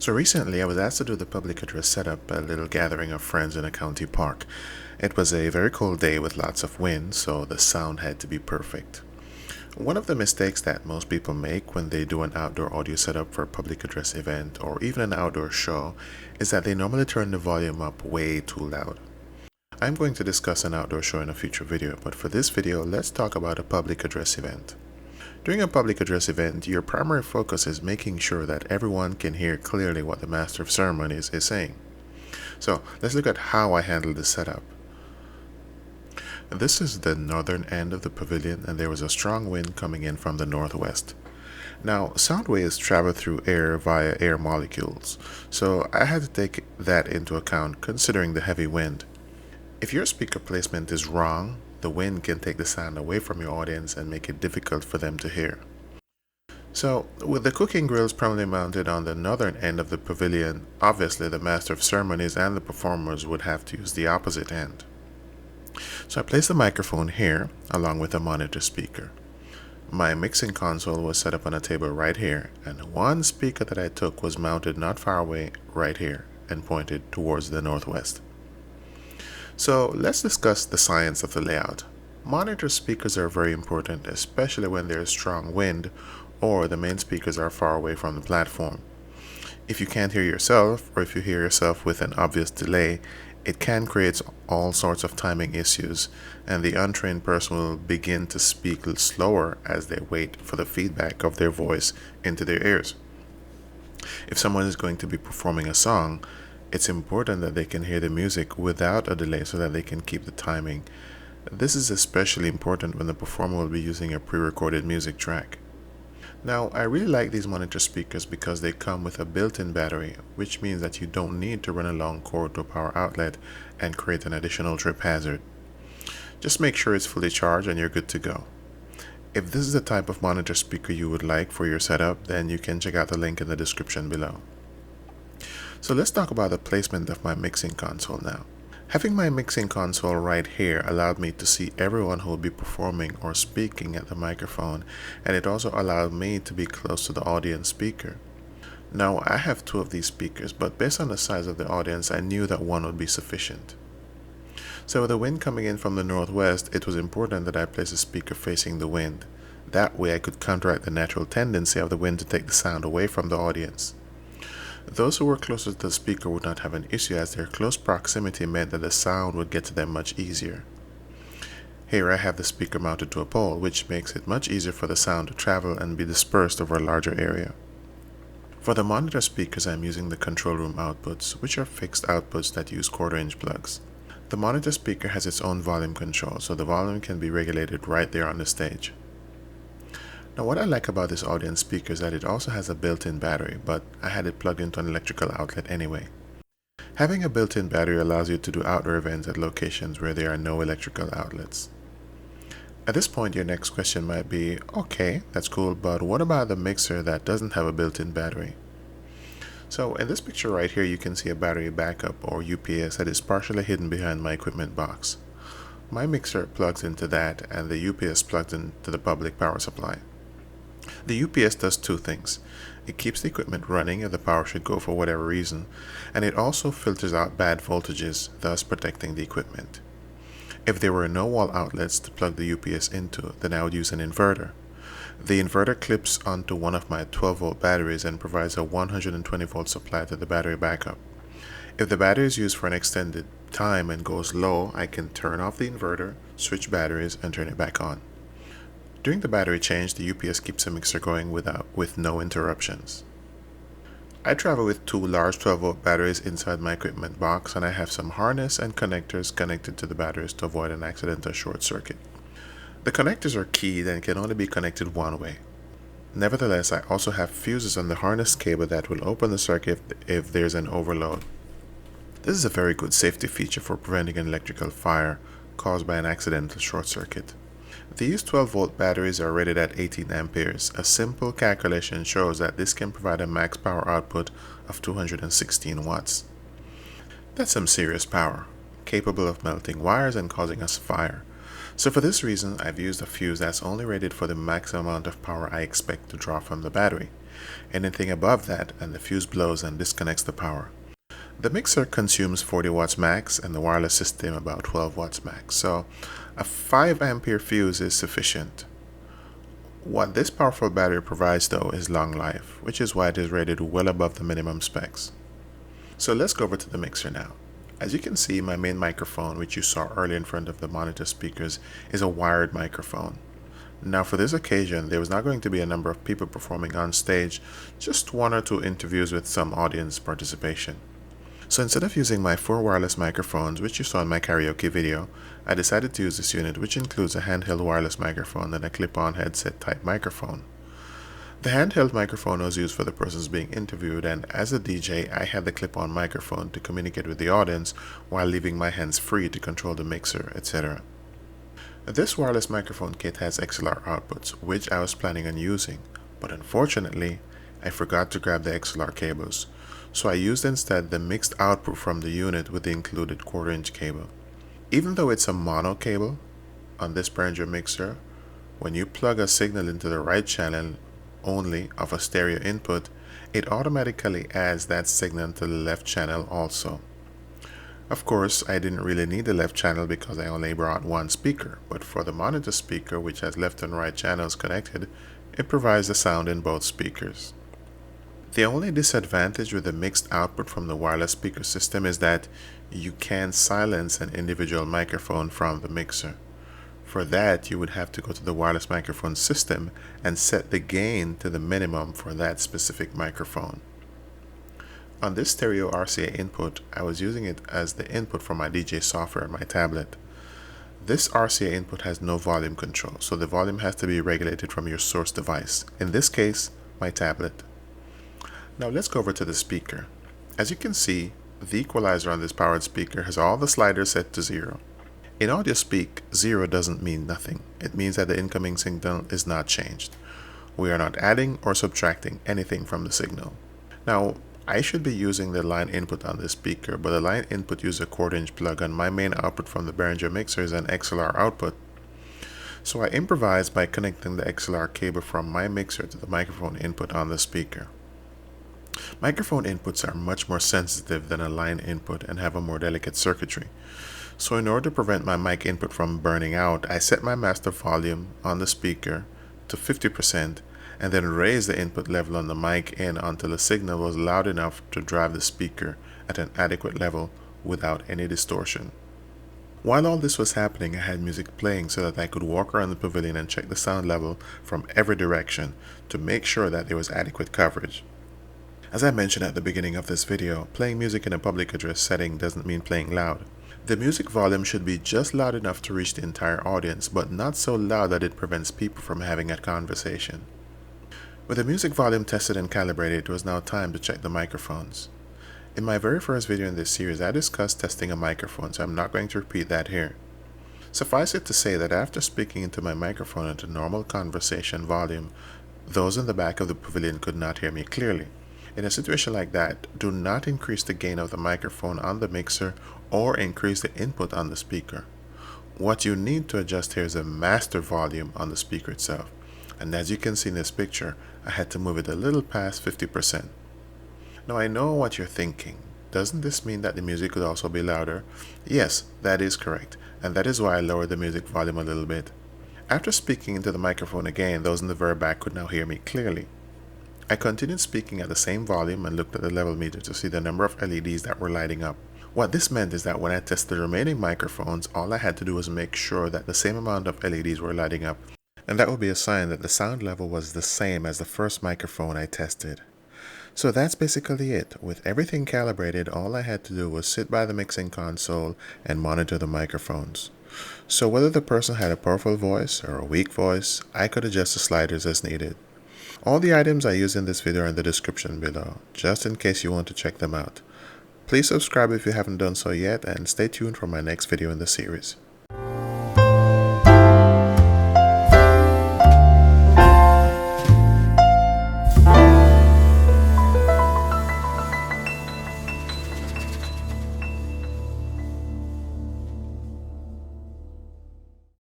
So recently I was asked to do the public address setup at a little gathering of friends in a county park. It was a very cold day with lots of wind, so the sound had to be perfect. One of the mistakes that most people make when they do an outdoor audio setup for a public address event or even an outdoor show is that they normally turn the volume up way too loud. I'm going to discuss an outdoor show in a future video, but for this video, let's talk about a public address event. During a public address event, your primary focus is making sure that everyone can hear clearly what the Master of Ceremonies is saying. So let's look at how I handled this setup. This is the northern end of the pavilion, and there was a strong wind coming in from the northwest. Now, sound waves travel through air via air molecules, so I had to take that into account considering the heavy wind. If your speaker placement is wrong, the wind can take the sound away from your audience and make it difficult for them to hear. So, with the cooking grills permanently mounted on the northern end of the pavilion, obviously the Master of Ceremonies and the performers would have to use the opposite end. So I placed the microphone here, along with a monitor speaker. My mixing console was set up on a table right here, and one speaker that I took was mounted not far away right here and pointed towards the northwest. So let's discuss the science of the layout. Monitor speakers are very important, especially when there is strong wind or the main speakers are far away from the platform. If you can't hear yourself, or if you hear yourself with an obvious delay, it can create all sorts of timing issues, and the untrained person will begin to speak slower as they wait for the feedback of their voice into their ears. If someone is going to be performing a song, it's important that they can hear the music without a delay so that they can keep the timing. This is especially important when the performer will be using a pre-recorded music track. Now, I really like these monitor speakers because they come with a built-in battery, which means that you don't need to run a long cord to a power outlet and create an additional trip hazard. Just make sure it's fully charged and you're good to go. If this is the type of monitor speaker you would like for your setup, then you can check out the link in the description below. So let's talk about the placement of my mixing console now. Having my mixing console right here allowed me to see everyone who will be performing or speaking at the microphone, and it also allowed me to be close to the audience speaker. Now, I have two of these speakers, but based on the size of the audience, I knew that one would be sufficient. So with the wind coming in from the northwest, it was important that I place a speaker facing the wind. That way I could counteract the natural tendency of the wind to take the sound away from the audience. Those who were closer to the speaker would not have an issue, as their close proximity meant that the sound would get to them much easier. Here I have the speaker mounted to a pole, which makes it much easier for the sound to travel and be dispersed over a larger area. For the monitor speakers, I'm using the control room outputs, which are fixed outputs that use quarter-inch plugs. The monitor speaker has its own volume control, so the volume can be regulated right there on the stage. Now, what I like about this audience speaker is that it also has a built-in battery, but I had it plugged into an electrical outlet anyway. Having a built-in battery allows you to do outdoor events at locations where there are no electrical outlets. At this point, your next question might be, okay, that's cool, but what about the mixer that doesn't have a built-in battery? So in this picture right here, you can see a battery backup or UPS that is partially hidden behind my equipment box. My mixer plugs into that, and the UPS plugs into the public power supply. The UPS does two things. It keeps the equipment running if the power should go for whatever reason, and it also filters out bad voltages, thus protecting the equipment. If there were no wall outlets to plug the UPS into, then I would use an inverter. The inverter clips onto one of my 12-volt batteries and provides a 120-volt supply to the battery backup. If the battery is used for an extended time and goes low, I can turn off the inverter, switch batteries, and turn it back on. During the battery change, the UPS keeps the mixer going with no interruptions. I travel with two large 12-volt batteries inside my equipment box, and I have some harness and connectors connected to the batteries to avoid an accidental short circuit. The connectors are keyed and can only be connected one way. Nevertheless, I also have fuses on the harness cable that will open the circuit if there's an overload. This is a very good safety feature for preventing an electrical fire caused by an accidental short circuit. These 12-volt batteries are rated at 18 amperes. A simple calculation shows that this can provide a max power output of 216 watts. That's some serious power, capable of melting wires and causing us fire. So for this reason, I've used a fuse that's only rated for the maximum amount of power I expect to draw from the battery. Anything above that and the fuse blows and disconnects the power. The mixer consumes 40 watts max and the wireless system about 12 watts max, so a 5 ampere fuse is sufficient. What this powerful battery provides though is long life, which is why it is rated well above the minimum specs. So let's go over to the mixer now. As you can see, my main microphone, which you saw earlier in front of the monitor speakers, is a wired microphone. Now for this occasion, there was not going to be a number of people performing on stage, just 1 or 2 interviews with some audience participation. So instead of using my 4 wireless microphones, which you saw in my karaoke video, I decided to use this unit, which includes a handheld wireless microphone and a clip-on headset type microphone. The handheld microphone was used for the persons being interviewed, and as a DJ, I had the clip-on microphone to communicate with the audience while leaving my hands free to control the mixer, etc. This wireless microphone kit has XLR outputs, which I was planning on using, but unfortunately, I forgot to grab the XLR cables, so I used instead the mixed output from the unit with the included 1/4-inch cable. Even though it's a mono cable, on this Behringer mixer, when you plug a signal into the right channel only of a stereo input, it automatically adds that signal to the left channel also. Of course, I didn't really need the left channel because I only brought 1 speaker, but for the monitor speaker, which has left and right channels connected, it provides the sound in both speakers. The only disadvantage with the mixed output from the wireless speaker system is that you can't silence an individual microphone from the mixer. For that, you would have to go to the wireless microphone system and set the gain to the minimum for that specific microphone. On this stereo RCA input, I was using it as the input for my DJ software on my tablet. This RCA input has no volume control, so the volume has to be regulated from your source device, in this case, my tablet. Now let's go over to the speaker. As you can see, the equalizer on this powered speaker has all the sliders set to 0. In audio speak, 0 doesn't mean nothing. It means that the incoming signal is not changed. We are not adding or subtracting anything from the signal. Now, I should be using the line input on this speaker, but the line input uses a 1/4-inch plug and my main output from the Behringer mixer is an XLR output. So I improvised by connecting the XLR cable from my mixer to the microphone input on the speaker. Microphone inputs are much more sensitive than a line input and have a more delicate circuitry. So in order to prevent my mic input from burning out, I set my master volume on the speaker to 50% and then raised the input level on the mic in until the signal was loud enough to drive the speaker at an adequate level without any distortion. While all this was happening, I had music playing so that I could walk around the pavilion and check the sound level from every direction to make sure that there was adequate coverage. As I mentioned at the beginning of this video, playing music in a public address setting doesn't mean playing loud. The music volume should be just loud enough to reach the entire audience, but not so loud that it prevents people from having a conversation. With the music volume tested and calibrated, it was now time to check the microphones. In my very first video in this series, I discussed testing a microphone, so I'm not going to repeat that here. Suffice it to say that after speaking into my microphone at a normal conversation volume, those in the back of the pavilion could not hear me clearly. In a situation like that, do not increase the gain of the microphone on the mixer or increase the input on the speaker. What you need to adjust here is the master volume on the speaker itself. And as you can see in this picture, I had to move it a little past 50%. Now I know what you're thinking. Doesn't this mean that the music could also be louder? Yes, that is correct, and that is why I lowered the music volume a little bit. After speaking into the microphone again, those in the very back could now hear me clearly. I continued speaking at the same volume and looked at the level meter to see the number of LEDs that were lighting up. What this meant is that when I tested the remaining microphones, all I had to do was make sure that the same amount of LEDs were lighting up, and that would be a sign that the sound level was the same as the first microphone I tested. So that's basically it. With everything calibrated, all I had to do was sit by the mixing console and monitor the microphones. So whether the person had a powerful voice or a weak voice, I could adjust the sliders as needed. All the items I use in this video are in the description below, just in case you want to check them out. Please subscribe if you haven't done so yet, and stay tuned for my next video in the series.